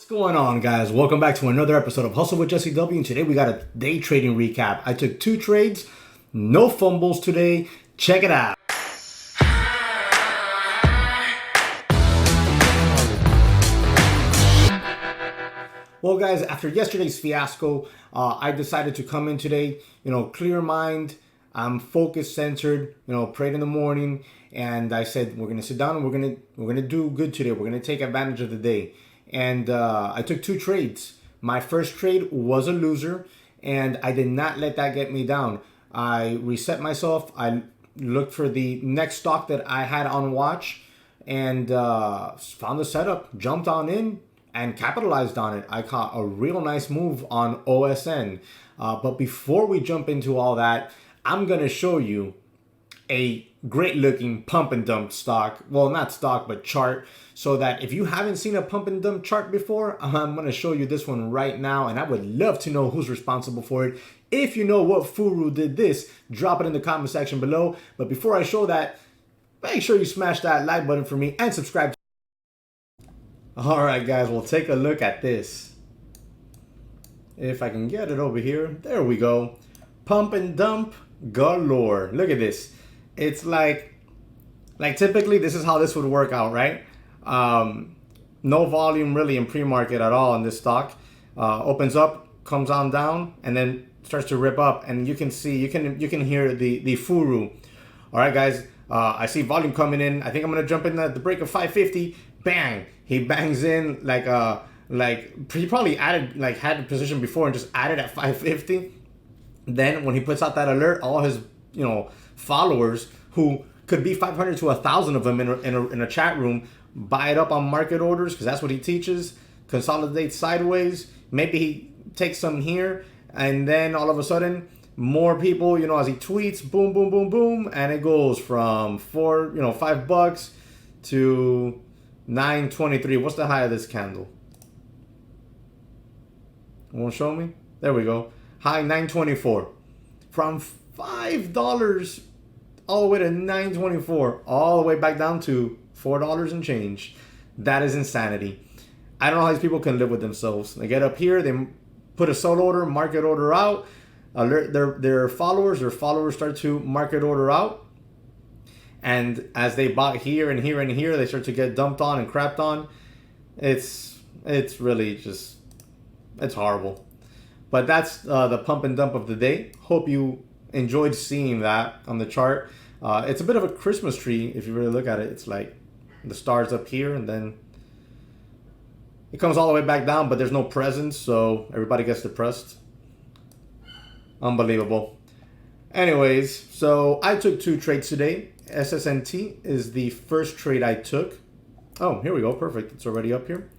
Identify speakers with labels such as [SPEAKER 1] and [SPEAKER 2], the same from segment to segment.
[SPEAKER 1] What's going on, guys? Welcome back to another episode of Hustle with JesseW, and today we got a day trading recap. I took 2 trades, no fumbles today. Check it out. Well, guys, after yesterday's fiasco, I decided to come in today, clear mind. I'm focused, centered, prayed in the morning, and I said we're gonna sit down and we're gonna do good today. We're gonna take advantage of the day. And I took 2 trades. My first trade was a loser, and I did not let that get me down. I reset myself. I looked for the next stock that I had on watch, and found the setup, jumped on in, and capitalized on it. I caught a real nice move on OSN. But before we jump into all that, I'm going to show you a great looking pump and dump stock. Well, not stock, but chart. So that if you haven't seen a pump and dump chart before, I'm going to show you this one right now. And I would love to know who's responsible for it. If you know what Furu did this, drop it in the comment section below. But before I show that, make sure you smash that like button for me and subscribe. All right, guys, we'll take a look at this. If I can get it over here. There we go. Pump and dump galore. Look at this. It's like typically this is how this would work out, right? No volume really in pre-market at all in this stock. Opens up, comes on down, and then starts to rip up, and you can see, you can hear the Furu. All right, guys. I see volume coming in. I think I'm gonna jump in at the break of 550. Bang! He bangs in like he probably had the position before and just added at 550. Then when he puts out that alert, all his followers, who could be 500 to 1,000 of them in a chat room, buy it up on market orders, because that's what he teaches. Consolidate sideways. Maybe he takes some here, and then all of a sudden more people, as he tweets, boom, boom, boom, boom, and it goes from $5 to 923. What's the high of this candle? Won't show me? There we go. High 924. From $5 all the way to 924, all the way back down to $4 and change. That is insanity. I don't know how these people can live with themselves. They get up here, they put a sold order, market order out, alert their followers. Their followers start to market order out. And as they bought here and here and here, they start to get dumped on and crapped on. It's really just, it's horrible. But that's the pump and dump of the day. Hope you enjoyed seeing that on the chart. It's a bit of a Christmas tree if you really look at it. It's like the stars up here, and then it comes all the way back down, but there's no presents, so everybody gets depressed. Unbelievable. Anyways, so I took 2 trades today. SSNT is the first trade I took. Oh, here we go. Perfect. It's already up here.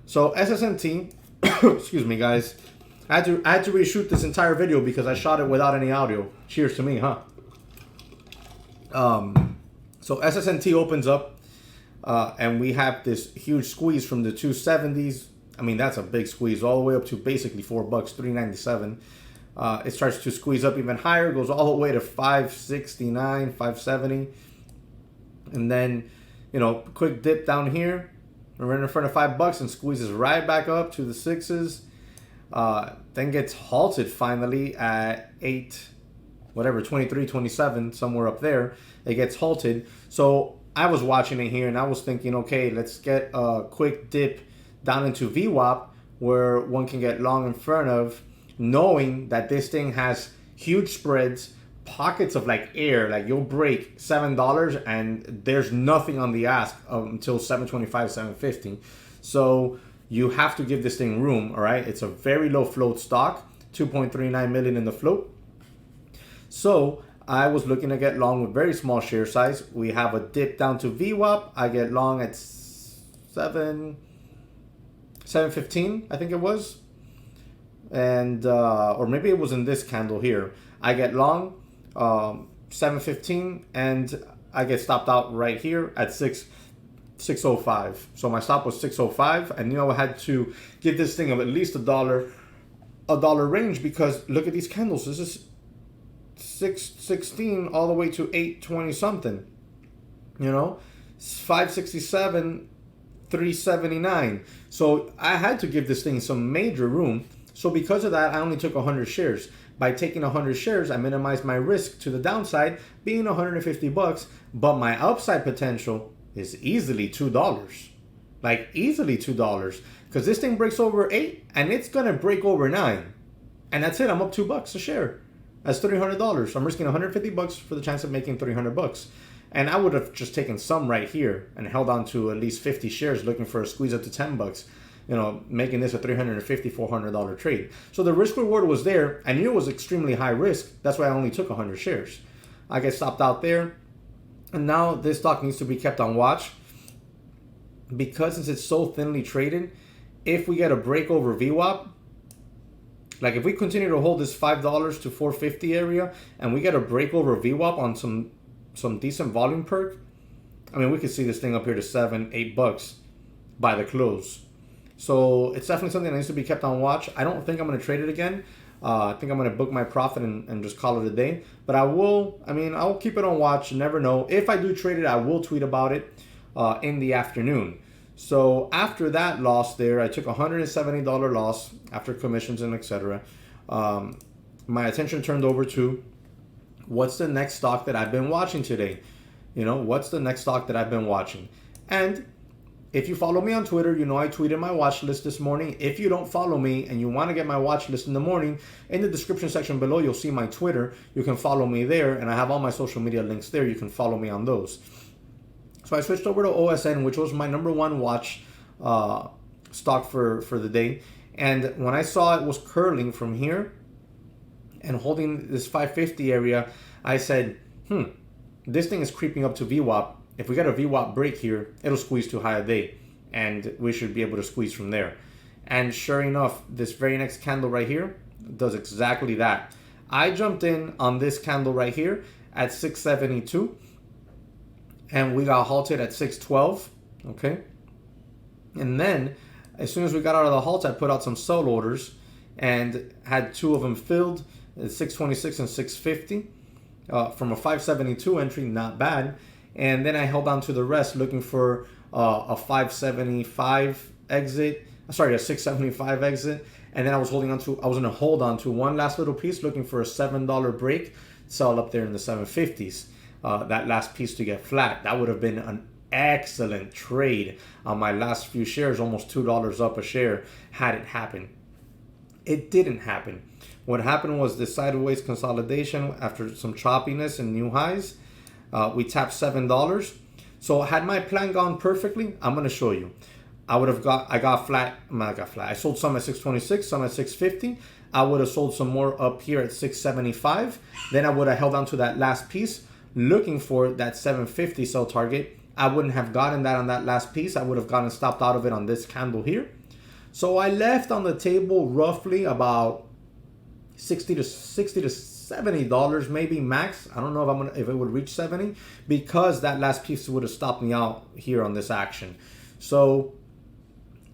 [SPEAKER 1] So SSNT, excuse me, guys. I had to reshoot this entire video because I shot it without any audio. Cheers to me, huh? So SSNT opens up, and we have this huge squeeze from the 270s. I mean, that's a big squeeze, all the way up to basically $4, $3.97. It starts to squeeze up even higher, goes all the way to 569, 570. And then, quick dip down here, right in front of $5 and squeezes right back up to the 6s. Then gets halted finally at 23, 27, somewhere up there. It gets halted. So I was watching it here and I was thinking, okay, let's get a quick dip down into VWAP where one can get long in front of, knowing that this thing has huge spreads, pockets of air. You'll break $7 and there's nothing on the ask until 725, 750. So you have to give this thing room, all right? It's a very low float stock, 2.39 million in the float. So I was looking to get long with very small share size. We have a dip down to VWAP. I get long at 715, I think it was. And, or maybe it was in this candle here. I get long, 715, and I get stopped out right here at 605. So my stop was 605. I knew I had to give this thing of at least a dollar range, because look at these candles. This is 616 all the way to 820 something. 567 $3.79. So I had to give this thing some major room. So because of that, I only took 100 shares. By taking 100 shares, I minimized my risk to the downside, being 150 bucks, but my upside potential is easily $2. Like easily $2. Because this thing breaks over 8 and it's gonna break over 9. And that's it, I'm up $2 a share. That's $300. I'm risking 150 bucks for the chance of making 300 bucks. And I would have just taken some right here and held on to at least 50 shares looking for a squeeze up to 10 bucks. You know, making this a $350, $400 trade. So the risk reward was there. I knew it was extremely high risk. That's why I only took 100 shares. I get stopped out there. And now this stock needs to be kept on watch. Because since it's so thinly traded, if we get a break over VWAP, like if we continue to hold this $5 to $4.50 area and we get a break over VWAP on some decent volume perk, I mean, we could see this thing up here to $7, $8 by the close. So it's definitely something that needs to be kept on watch. I don't think I'm going to trade it again. I think I'm going to book my profit and just call it a day. But I'll keep it on watch. You never know. If I do trade it, I will tweet about it in the afternoon. So after that loss there, I took a $170 loss after commissions and etc. My attention turned over to what's the next stock that I've been watching today. You know, what's the next stock that I've been watching? And if you follow me on Twitter, you know I tweeted my watch list this morning. If you don't follow me and you want to get my watch list in the morning, in the description section below, you'll see my Twitter. You can follow me there, and I have all my social media links there. You can follow me on those. So I switched over to OSN, which was my number one watch stock for the day. And when I saw it was curling from here and holding this 550 area, I said, this thing is creeping up to VWAP. If we get a VWAP break here, it'll squeeze too high a day, and we should be able to squeeze from there. And sure enough, this very next candle right here does exactly that. I jumped in on this candle right here at 672, and we got halted at 612, okay? And then, as soon as we got out of the halt, I put out some sell orders and had two of them filled, at 626 and 650, from a 572 entry, not bad. And then I held on to the rest looking for a 575 exit. Sorry, a 675 exit. And then I was going to hold on to one last little piece looking for a $7 break, sell up there in the 750s. That last piece to get flat. That would have been an excellent trade on my last few shares, almost $2 up a share had it happened. It didn't happen. What happened was this sideways consolidation after some choppiness and new highs. We tapped $7. So had my plan gone perfectly, I'm going to show you. I got flat. I sold some at 626, some at 650. I would have sold some more up here at 675. Then I would have held on to that last piece, looking for that 750 sell target. I wouldn't have gotten that on that last piece. I would have gotten stopped out of it on this candle here. So I left on the table roughly about $60 to $70 maybe max. I don't know if it would reach 70, because that last piece would have stopped me out here on this action. So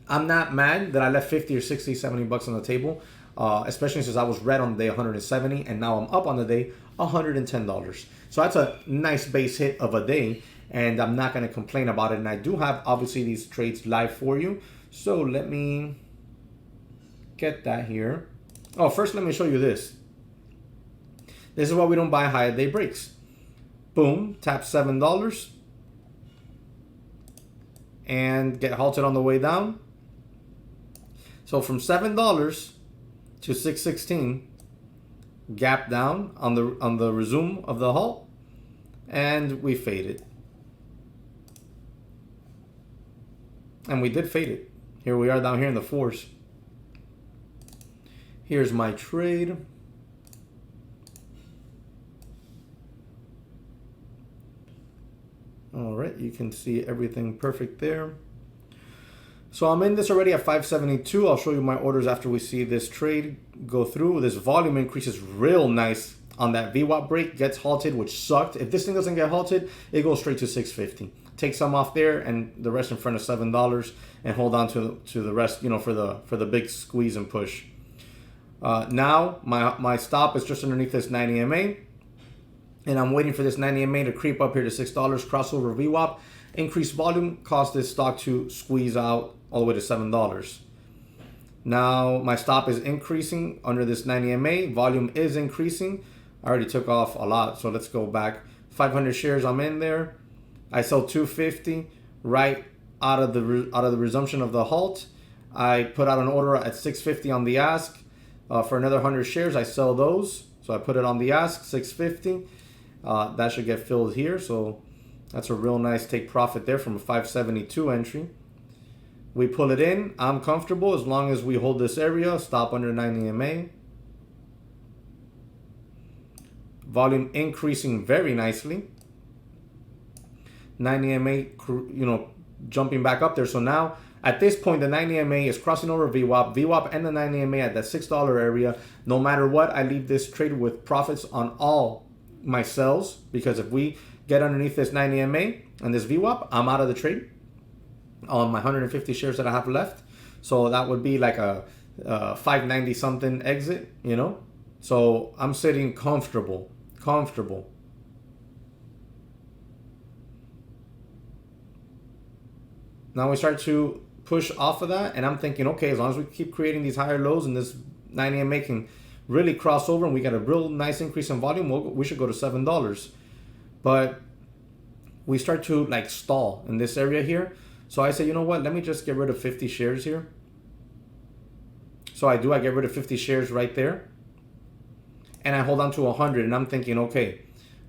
[SPEAKER 1] I'm not mad that I left 50 or 60, 70 bucks on the table, especially since I was red on the day 170 and now I'm up on the day $110. So that's a nice base hit of a day, and I'm not going to complain about it. And I do have obviously these trades live for you. So let me get that here. Oh, first let me show you this. This is why we don't buy high day breaks. Boom, tap $7 and get halted on the way down. So from $7 to 616, gap down on the resume of the halt, and we faded. And we did fade it. Here we are down here in the fours. Here's my trade. All right, you can see everything perfect there. So I'm in this already at 572. I'll show you my orders after we see this trade go through. This volume increase is real nice on that VWAP break, gets halted, which sucked. If this thing doesn't get halted, it goes straight to 650. Take some off there and the rest in front of $7 and hold on to the rest, you know, for the big squeeze and push. Now my stop is just underneath this 90 MA. And I'm waiting for this 90 MA to creep up here to $6, crossover VWAP. increased volume caused this stock to squeeze out all the way to $7. Now my stop is increasing under this 90 MA. Volume is increasing. I already took off a lot, so let's go back. 500 shares, I'm in there. I sell 250 right out of the resumption of the halt. I put out an order at 650 on the ask for another 100 shares. I sell those, so I put it on the ask 650. That should get filled here, so that's a real nice take profit there from a 572 entry. We pull it in. I'm comfortable as long as we hold this area. Stop under 90 MA. Volume increasing very nicely. 90 MA, jumping back up there. So now at this point, the 90 MA is crossing over VWAP. VWAP and the 90 MA at that $6 area. No matter what, I leave this trade with profits on all my sells, because if we get underneath this 90 MA and this VWAP, I'm out of the trade on my 150 shares that I have left. So that would be like a 590 something exit, So I'm sitting comfortable. Now we start to push off of that, and I'm thinking, okay, as long as we keep creating these higher lows and this 90 MA can really cross over and we get a real nice increase in volume, we should go to $7. But we start to like stall in this area here. So I say, you know what, let me just get rid of 50 shares here. So I get rid of 50 shares right there. And I hold on to 100, and I'm thinking, okay,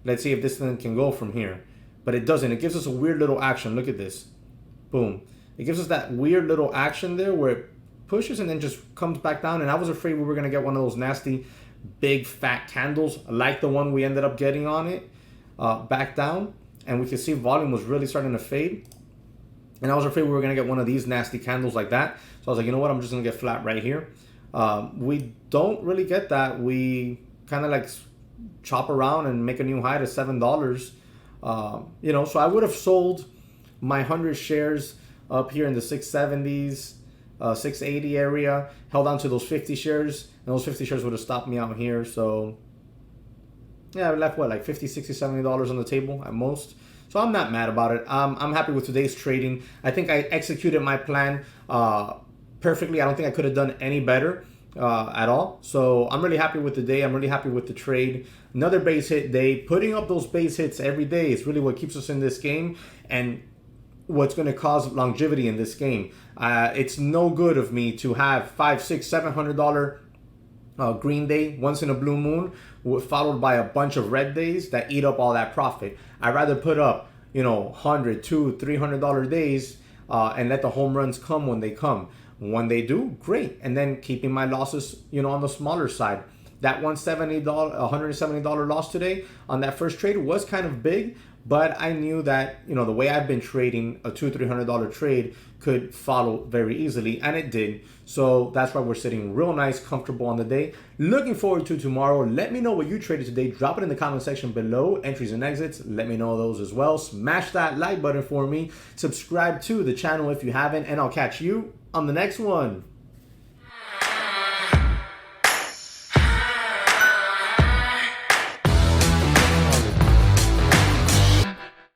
[SPEAKER 1] let's see if this thing can go from here. But it doesn't. It gives us a weird little action. Look at this. Boom. It gives us that weird little action there where it pushes and then just comes back down. And I was afraid we were going to get one of those nasty, big, fat candles like the one we ended up getting on it back down. And we could see volume was really starting to fade. And I was afraid we were going to get one of these nasty candles like that. So I was like, you know what? I'm just going to get flat right here. We don't really get that. We kind of like chop around and make a new high to $7. So I would have sold my 100 shares up here in the 670s, 680 area, held on to those 50 shares, and those 50 shares would have stopped me out here. So yeah, I left like $50, $60, $70 on the table at most. So I'm not mad about it. I'm happy with today's trading. I think I executed my plan perfectly. I don't think I could have done any better at all. So I'm really happy with the day. I'm really happy with the trade. Another base hit day. Putting up those base hits every day is really what keeps us in this game and what's going to cause longevity in this game. It's no good of me to have $500, $600, $700 green day once in a blue moon followed by a bunch of red days that eat up all that profit. I'd rather put up $100, $200, $300 days and let the home runs come when they come. When they do, great. And then keeping my losses on the smaller side. That $170 loss today on that first trade was kind of big, but I knew that the way I've been trading, a $200, $300 trade could follow very easily, and it did. So that's why we're sitting real nice, comfortable on the day. Looking forward to tomorrow. Let me know what you traded today. Drop it in the comment section below. Entries and exits, let me know those as well. Smash that like button for me. Subscribe to the channel if you haven't, and I'll catch you on the next one.